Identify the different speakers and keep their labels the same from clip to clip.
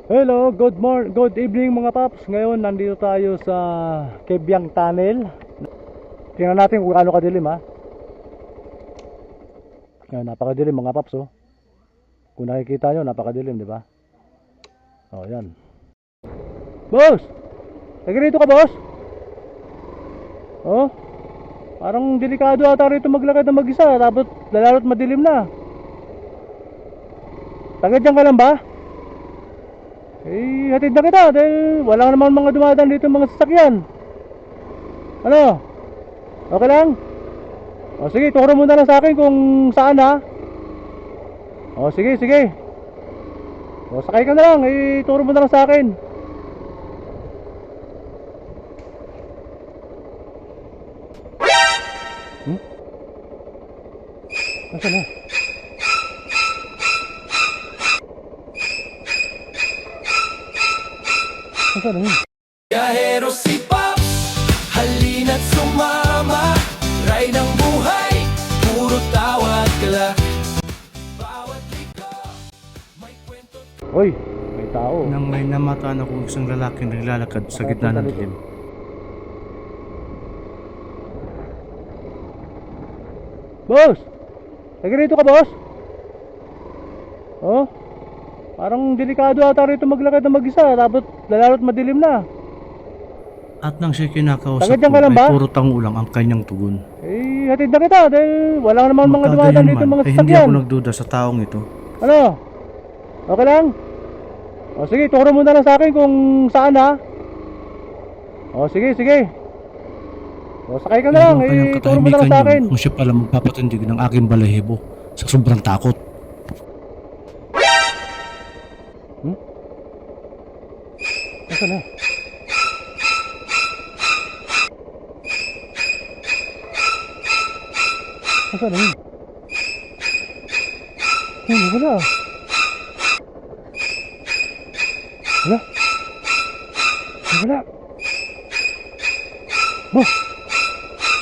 Speaker 1: Hello, good evening mga paps. Ngayon nandito tayo sa Kebyang Tunnel. Tingnan natin kung gaano kadilim ha. Ngayon, napakadilim mga paps oh. Kung nakikita nyo, napakadilim, di ba? Oh, yan. Boss! Lagi rito ka, boss? Oh? Parang delikado ata rito maglakad na mag-isa. Tapos lalo't madilim na. Tagad dyan ka lang ba? Eh, hatid na kita dahil wala naman mga dumadaan dito mga sasakyan. Ano? Okay lang? O sige, turo mo na lang sa akin kung saan ha. O sige, sige. O sakay ka na lang, turo mo na lang sa akin. Nasaan na? Nasaan na yun?
Speaker 2: Biyahero si Pops, halina't sumama. Ray ng buhay, puro tawa at gala. Bawat liko, may kwento.
Speaker 1: Uy, may tao.
Speaker 3: Nang may namataan akong isang lalaking naglalakad sa gitna ng dilim.
Speaker 1: Boss! Lagi rito ka, boss? Oh? Parang delikado ata rito maglakad na mag-isa. Tapos lalo't madilim na.
Speaker 3: At nang siya kinakausap
Speaker 1: Tagad dyan
Speaker 3: ko
Speaker 1: ka lang ba?
Speaker 3: ay puro tangulang ang kanyang tugon.
Speaker 1: Eh, hatid na kita dahil wala naman mga dumadaan dito mga
Speaker 3: Ay hindi
Speaker 1: sasakyan.
Speaker 3: ako nagduda sa taong ito.
Speaker 1: Ano? Okay lang? O sige, turo mo na lang sa akin kung saan ha. O sige, sige. O sakay ka na lang,
Speaker 3: Yung kanyang
Speaker 1: turo mo na lang sa
Speaker 3: katahimikan
Speaker 1: akin.
Speaker 3: yun kung siya pala magpapatindig ng aking balahibo sa sobrang takot.
Speaker 1: Nasaan na? Nasaan na yun? Wala. Wala. Wala. Ba?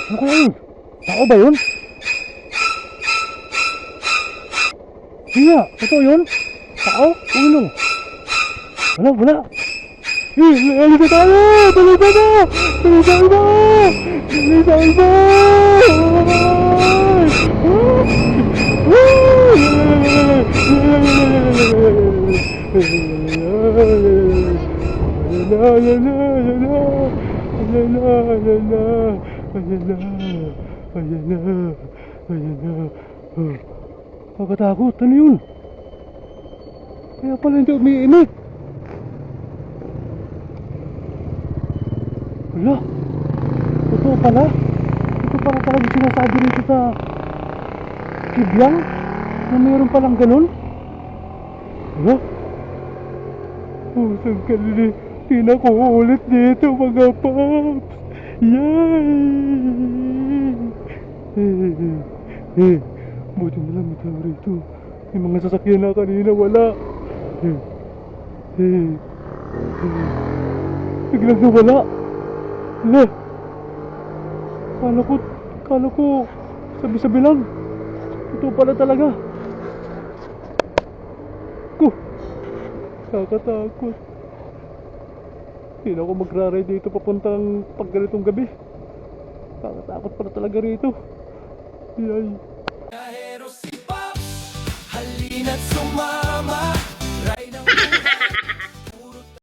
Speaker 1: Ano kaya yun? Tao ba yun? Hindi, totoo yun? Tao? Ulo. Wala. Alisa tayo! Tuloy tayo! Pagkatakot, ano yun? Kaya pala hindi umiimik. Wala. Totoo pala. Ito pala talaga sinasabi rito sa Kebyang na mayroon palang ganun. Wala. Pusang kalili. Di na ko ulit dito mga paps. Yay! Buti na lang may tao rito. May mga sasakyan na kanina wala. Biglang nawala. Wala. Kala ko sabi-sabi lang. Ito pala talaga. Kakatakot. Hindi na ako magra-ride dito papuntang pag ganitong gabi. Kakatakot pala talaga rito. Yay.
Speaker 2: Biyahero si Pops, halina't sumama.